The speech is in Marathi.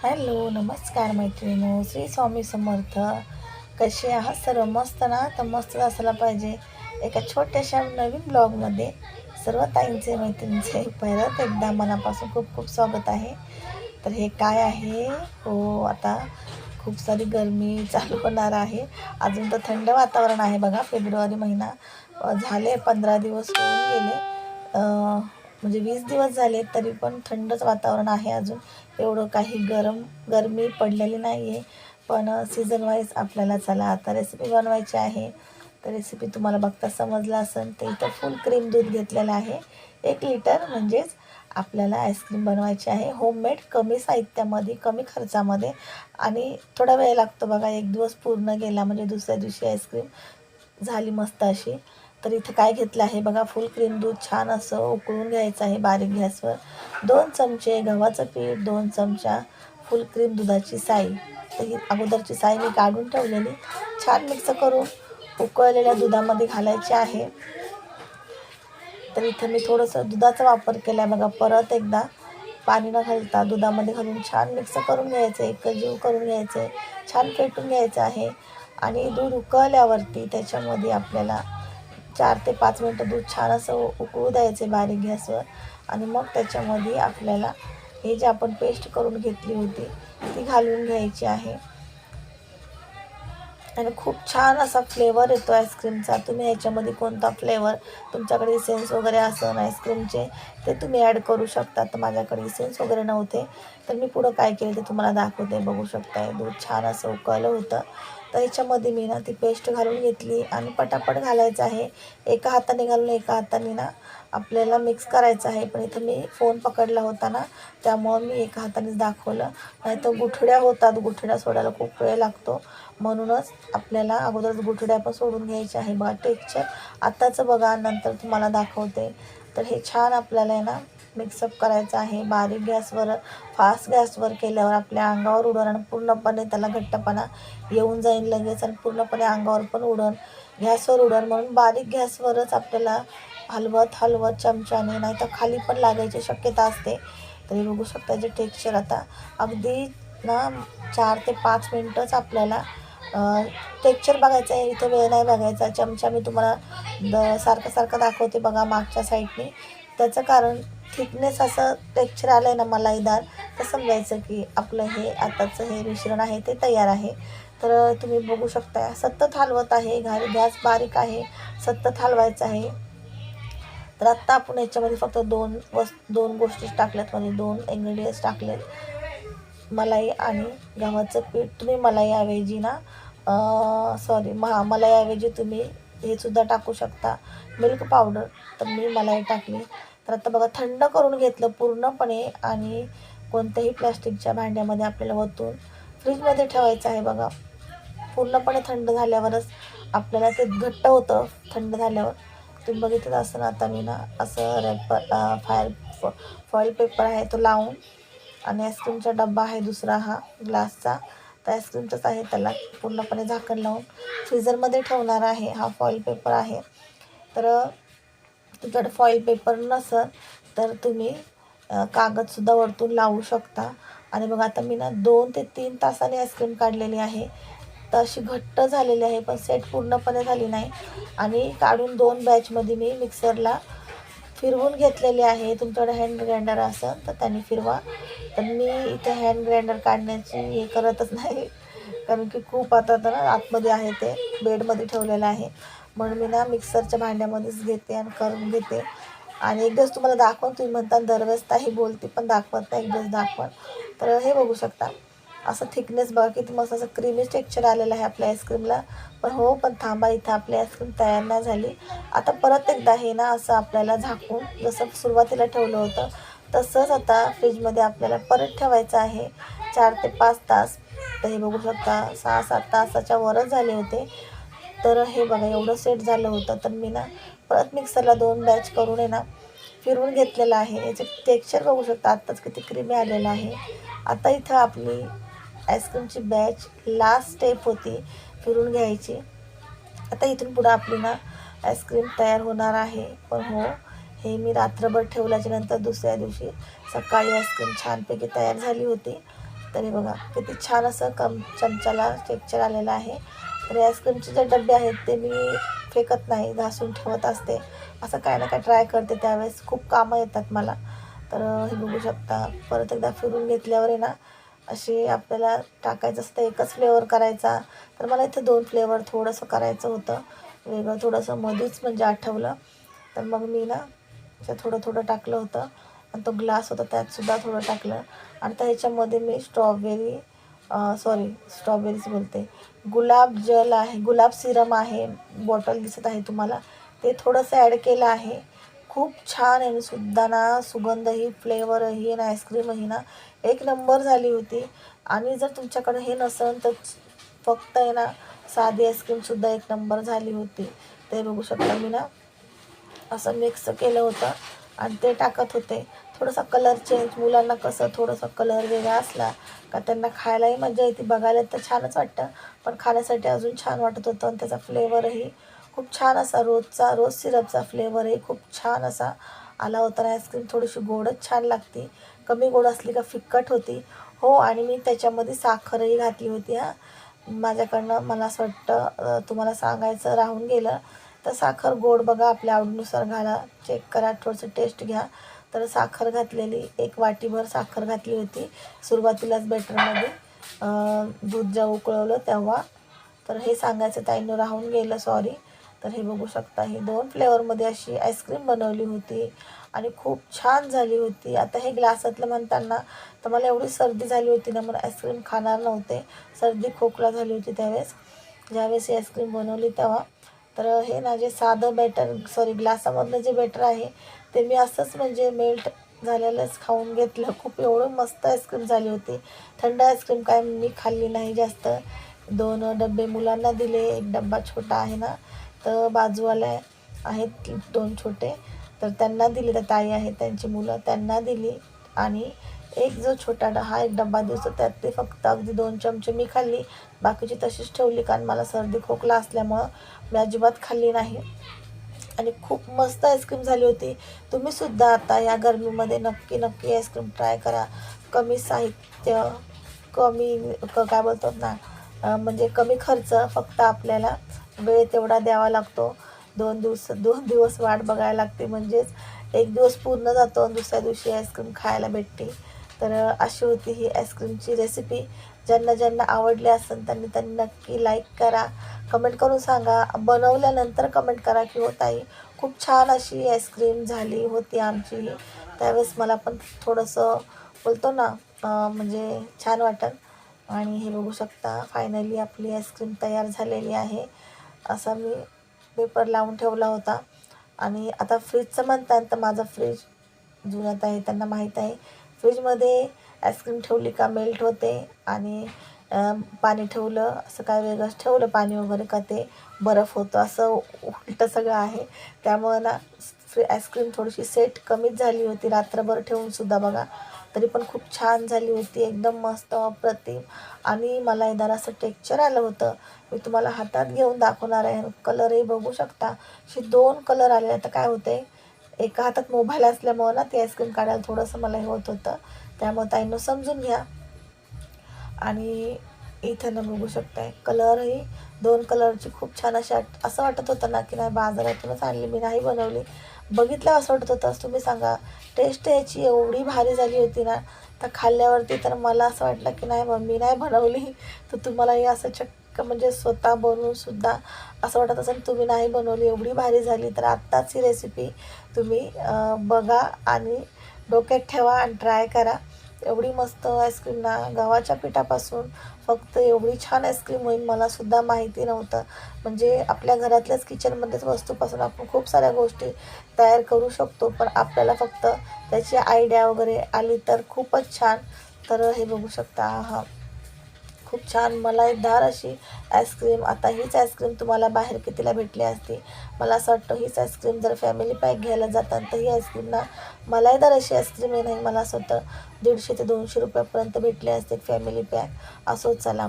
हॅलो नमस्कार मैत्रिणींनो, श्री स्वामी समर्थ. कसे आहात सर्व? मस्त ना? तर मस्त असायला पाहिजे. एका छोट्याशा नवीन ब्लॉगमध्ये सर्व ताईंचे मैत्रिणींचे परत एकदा मनापासून खूप खूप स्वागत आहे. तर हे काय आहे? हो, आता खूप सारी गरमी चालू होणार आहे. अजून तर थंड वातावरण आहे बघा. फेब्रुवारी महिना झाले, 15 दिवस होऊन गेले. म्हणजे 20 दिवस झाले तरी पण थंडच वातावरण आहे. अजून एवढं काही गरमी पडलेली नाही आहे. पण सीझन वाईज आपल्याला चला आता रेसिपी बनवायची आहे. तर रेसिपी तुम्हाला बघता समजलं असेल. तर इथं फुल क्रीम दूध घेतलेलं आहे 1 लिटर. म्हणजेच आपल्याला आईस्क्रीम बनवायची आहे होममेड, कमी साहित्यामध्ये, कमी खर्चामध्ये. आणि थोडा वेळ लागतो बघा. एक दिवस पूर्ण गेला म्हणजे दुसऱ्या दिवशी आईस्क्रीम झाली मस्त अशी. तर इथं काय घेतलं आहे बघा, फुल क्रीम दूध छान असं उकळून घ्यायचं आहे बारीक गॅसवर. 2 चमचे गव्हाचं पीठ, 2 चमचा फुल क्रीम दुधाची साई. तर ही अगोदरची साई मी काढून ठेवलेली छान मिक्स करून उकळलेल्या दुधामध्ये घालायची आहे. तर इथं मी थोडंसं दुधाचा वापर केला आहे बघा. परत एकदा पाणी न घालता दुधामध्ये घालून छान मिक्स करून घ्यायचं आहे, एकजीव करून घ्यायचं आहे, छान फेटून घ्यायचं आहे. आणि दूध उकळल्यावरती त्याच्यामध्ये आपल्याला 4 ते 5 मिनटं दूध छान असं उकळू द्यायचे बारीक गॅसवर. आणि मग त्याच्यामध्ये आपल्याला हे जे आपण पेस्ट करून घेतली होती ती घालून घ्यायची आहे. आणि खूप छान असा फ्लेवर येतो आईस्क्रीमचा. तुम्ही ह्याच्यामध्ये कोणता फ्लेवर तुमच्याकडे इसेन्स वगैरे असेल आईस्क्रीमचे ते तुम्ही ॲड करू शकता. तर माझ्याकडे इसेन्स वगैरे नव्हते, तर मी पुढं काय केलं ते तुम्हाला दाखवते. बघू शकताय दूध छान असं उकळलं होतं. तर ह्याच्यामध्ये मी ना ती पेस्ट घालून घेतली आणि पटापट घालायचं आहे. एका हाताने घालून एका हाताने ना आपल्याला मिक्स करायचं आहे. पण इथं मी फोन पकडला होता ना, त्यामुळं मी एका हातानेच दाखवलं. नाहीतर गुठळ्या होतात, गुठळ्या सोडायला खूप वेळ लागतो. म्हणूनच आपल्याला अगोदरच गुठळ्या पण सोडून घ्यायच्या आहे बघा. टेक्स्चर आत्ताचं बघा, नंतर तुम्हाला दाखवते. तर हे छान आपल्याला आहे ना मिक्सअप करायचं आहे बारीक गॅसवर. फास्ट गॅसवर केल्यावर आपल्या अंगावर उडून आणि पूर्णपणे त्याला घट्टपणा येऊन जाईल लगेच आणि पूर्णपणे अंगावर पण उडून, गॅसवर उडून. म्हणून बारीक गॅसवरच आपल्याला हलवत हलवत चमच्याने, नाही तर खाली पण लागायची शक्यता असते. तरी बघू शकता जे टेक्स्चर आता अगदी ना 4 ते 5 मिनटंच आपल्याला टेक्स्चर बघायचं आहे. इथं वेळ नाही बघायचा. चमचा मी तुम्हाला सारखं सारखं दाखवते बघा मागच्या साईडने. त्याचं कारण थिकनेस असं टेक्स्चर आलं आहे ना मलाईदार, तर समजायचं की आपलं हे आताचं हे मिश्रण आहे ते तयार आहे. तर तुम्ही बघू शकता सतत हलवत आहे. गॅस बारीक आहे, सतत हलवायचं आहे. तर आत्ता आपण याच्यामध्ये फक्त दोन गोष्टी टाकल्यात, म्हणजे 2 इन्ग्रेडियंट्स टाकलेत, मलाई आणि गव्हाचं पीठ. तुम्ही मलाईऐवजी ना मलाईऐवजी तुम्ही हे सुद्धा टाकू शकता, मिल्क पावडर. तर मी मलाई टाकली. तर आता बघा थंड करून घेतलं पूर्णपणे आणि कोणत्याही प्लॅस्टिकच्या भांड्यामध्ये आपल्याला ओतून फ्रीजमध्ये ठेवायचं आहे बघा. पूर्णपणे थंड झाल्यावरच आपल्याला ते घट्ट होतं. थंड झाल्यावर तुम्ही बघितलं असं ना, आता मी ना असं फॉईल पेपर आहे तो लावून, आणि आईस्क्रीमचा डब्बा आहे दुसरा हा ग्लासचा, तर आईस्क्रीमचाच आहे, त्याला पूर्णपणे झाकण लावून फ्रीझरमध्ये ठेवणार आहे. हा फॉईल पेपर आहे. तर तुमच्याकडे फॉईल पेपर नसेल तर तुम्ही कागदसुद्धा वरतून लावू शकता. आणि बघा आता मी ना 2 ते 3 तासाने आईस्क्रीम काढलेली आहे. तर अशी घट्ट झालेली आहे, पण सेट पूर्णपणे झाली नाही. आणि काढून 2 बॅचमध्ये मी मिक्सरला फिरवून घेतलेली आहे. तुमच्याकडे हँड ग्राइंडर असेल तर त्याने फिरवा. तर मी इथे हँड ग्राइंडर काढण्याची हे करतच नाही, कारण की खूप आता तर आतमध्ये आहे ते बेडमध्ये ठेवलेलं आहे. म्हणून मी ना मिक्सरच्या भांड्यामध्येच घेते आणि करून घेते. आणि एक दिवस तुम्हाला दाखवून, तुम्ही म्हणता दरवेळेस ताई बोलते पण दाखवत नाही, एक दिवस दाखवून. तर हे बघू शकता असं थिकनेस बघा किती मस्त असं क्रीमी टेक्स्चर आलेलं आहे आपल्या आईस्क्रीमला. पण थांबा, इथं आपली आईस्क्रीम तयार नाही झाली. आता परत एकदा हे ना असं आपल्याला झाकून जसं सुरुवातीला ठेवलं होतं तसंच आता फ्रीजमध्ये आपल्याला परत ठेवायचं आहे 4 ते 5 तास. तर हे बघू शकता 6-7 तासाच्या वरच झाले होते. तर हे बघा एवढं सेट झालं होतं. तर मी ना परत मिक्सरला 2 बॅच करून आहे ना फिरवून घेतलेलं आहे. याचं टेक्स्चर बघू शकता आत्ताच किती क्रीमी आलेलं आहे. आता इथं आपली आईस्क्रीमची बॅच लास्ट स्टेप होती फिरून घ्यायची. आता इथून पुढं आपली ना आईस्क्रीम तयार होणार आहे. पण हो, हे मी रात्रभर ठेवल्याच्यानंतर दुसऱ्या दिवशी सकाळी आईस्क्रीम छानपैकी तयार झाली होती. तरी बघा किती छान असं चमच्याला टेक्स्चर आलेलं आहे. तर आईस्क्रीमचे जे डबे आहेत ते मी फेकत नाही, घासून ठेवत असते. असं काय ना काय ट्राय करते, त्यावेळेस खूप कामं येतात मला. तर हे बघू शकता. परत एकदा फिरून घेतल्यावर आहे ना, असे आपल्याला टाकायचं असतं, एकच फ्लेवर करायचा. तर मला इथे 2 फ्लेवर थोडंसं करायचं होतं वेगळं, थोडंसं मधीच म्हणजे आठवलं. तर मग मी ना त्यात थोडं थोडं टाकलं होतं आणि तो ग्लास होता त्यातसुद्धा थोडं टाकलं. आणि त्या ह्याच्यामध्ये मी स्ट्रॉबेरीच बोलते, गुलाब जल आहे, गुलाब सिरम आहे, बॉटल दिसत आहे तुम्हाला, ते थोडंसं ॲड केलं आहे. खूप छान आहे सुद्धा ना, सुगंधही, फ्लेवरही आणि आईस्क्रीमही ना एक नंबर झाली होती. आणि जर तुमच्याकडे हे नसेल तर फक्त आहे ना, साधी आईस्क्रीमसुद्धा एक नंबर झाली होती. ते बघू शकता. मी ना असं मिक्स केलं होतं आणि ते टाकत होते. थोडासा कलर चेंज, मुलांना कसं थोडासा कलर वेगळा असला का त्यांना खायलाही मजा येते, बघायला तर छानच वाटतं, पण खाण्यासाठी अजून छान वाटत होतं. आणि त्याचा फ्लेवरही खूप छान असा, रोज सिरपचा फ्लेवरही खूप छान असा आला होता. आईस्क्रीम थोडीशी गोडच छान लागते, कमी गोड असली का फिक्कट होती. हो, आणि मी त्याच्यामध्ये साखरही घातली होती हां. माझ्याकडनं मला असं वाटतं तुम्हाला सांगायचं राहून गेलं. तर साखर गोड बघा आपल्या आवडीनुसार घाला, चेक करा, थोडंसं टेस्ट घ्या. तर साखर घातलेली, 1 वाटीभर साखर घातली होती सुरुवातीलाच बॅटरमध्ये, दूध जेव्हा उकळवलं तेव्हा. तर हे सांगायचं ताईंनो राहून गेलं, सॉरी. तर हे बघू शकता, ही 2 फ्लेवरमध्ये अशी आईस्क्रीम बनवली होती आणि खूप छान झाली होती. आता हे ग्लासातलं म्हणताना तर मला एवढी सर्दी झाली होती ना, मला आईस्क्रीम खाणार नव्हते, सर्दी खोकला झाली होती त्यावेळेस, ज्यावेळेस ही आईस्क्रीम बनवली तेव्हा. तर हे ना, जे साधं ग्लासामधलं जे बॅटर आहे ते मी असंच म्हणजे मेल्ट झालेलंच खाऊन घेतलं. खूप एवढं मस्त आईस्क्रीम झाली होती. थंड आईस्क्रीम काय मी खाल्ली नाही जास्त. 2 डब्बे मुलांना दिले, 1 डब्बा छोटा आहे ना, तर बाजूवाल्या आहेत 2 छोटे, तर त्यांना दिले. त्या ताई आहेत त्यांची मुलं, त्यांना दिली. आणि एक जो छोटा हा 1 डब्बा दिसतो त्यातली फक्त अगदी 2 चमचे मी खाल्ली, बाकीची तशीच ठेवली, कारण मला सर्दी खोकला असल्यामुळं मी अजिबात खाल्ली नाही. आणि खूप मस्त आईस्क्रीम झाली होती. तुम्हीसुद्धा आता या गरमीमध्ये नक्की आईस्क्रीम ट्राय करा. कमी साहित्य, काय बोलतात ना, म्हणजे कमी खर्च, फक्त आपल्याला वेळ तेवढा द्यावा लागतो. 2 दिवस वाट बघायला लागते, म्हणजेच 1 दिवस पूर्ण जातो आणि दुसऱ्या दिवशी आईस्क्रीम खायला भेटते. तर अशी होती ही आईस्क्रीमची रेसिपी. ज्यांना आवडली असेल त्यांनी नक्की लाईक करा, कमेंट करून सांगा. बनवल्यानंतर कमेंट करा की हो ताई, खूप छान अशी आईस्क्रीम झाली होती आमची. त्यावेळेस मला पण थोडंसं बोलतो ना, म्हणजे छान वाटेल. आणि हे बघू शकता, फायनली आपली आईस्क्रीम तयार झालेली आहे. असा मी पेपर लावून ठेवला होता. आणि आता फ्रीजचं म्हणतात तर माझं फ्रीज जुन्यात आहे, त्यांना माहीत आहे. फ्रीजमध्ये आईस्क्रीम ठेवली का मेल्ट होते, आणि पाणी ठेवलं असं काय वेगळंच ठेवलं पाणी वगैरे का ते बर्फ होतं, असं उलटं सगळं आहे. त्यामुळं ना आईस्क्रीम थोडीशी सेट कमीच झाली होती रात्रभर ठेवूनसुद्धा बघा, तरी पण खूप छान झाली होती, एकदम मस्त अप्रतिम. आणि मला एकदा असं टेक्स्चर आलं होतं, मी तुम्हाला हातात घेऊन दाखवणार आहे. कलरही बघू शकता, असे 2 कलर आले. आता काय होते, एका हातात मोबाईल असल्यामुळं ना ती आईस्क्रीम काढायला थोडंसं मला हे होत होतं, त्यामुळे ताईंनो समजून घ्या. आणि इथं ना बघू शकताय, कलरही 2 कलरची खूप छान अशा, असं वाटत होतं ना की नाही बाजारातूनच आणली, मी नाही बनवली. बघितलं असं वाटत होतं. तुम्ही सांगा, टेस्ट याची एवढी भारी झाली होती ना, तर खाल्ल्यावरती तर मला असं वाटलं की नाही मग मी नाही बनवली, तर तुम्हालाही असं चक्क म्हणजे स्वतः बनवूनसुद्धा असं वाटत असेल तुम्ही नाही बनवली, एवढी भारी झाली. तर आत्ताच ही रेसिपी तुम्ही बघा आणि डोक्यात ठेवा आणि ट्राय करा. एवढी मस्त आईस्क्रीम ना, गव्हाच्या पिठापासून फक्त एवढी छान आईस्क्रीम होईल मलासुद्धा माहिती नव्हतं. म्हणजे आपल्या घरातल्याच किचनमध्येच वस्तूपासून आपण खूप साऱ्या गोष्टी तयार करू शकतो, पण आपल्याला फक्त त्याची आयडिया वगैरे आली तर खूपच छान. तर हे बघू शकता, हा खूप छान मलाईदार अशी आईस्क्रीम. आता हीच आईस्क्रीम तुम्हाला बाहेर कितीला भेटली असती, मला असं वाटतं. हीच आईस्क्रीम जर फॅमिली पॅक घ्यायला जातात तर ही आईस्क्रीम ना, मलाईदार अशी आईस्क्रीम आहे नाही, मला असं वाटतं 150 ते 200 रुपयापर्यंत भेटली असते फॅमिली पॅक. असो, चला.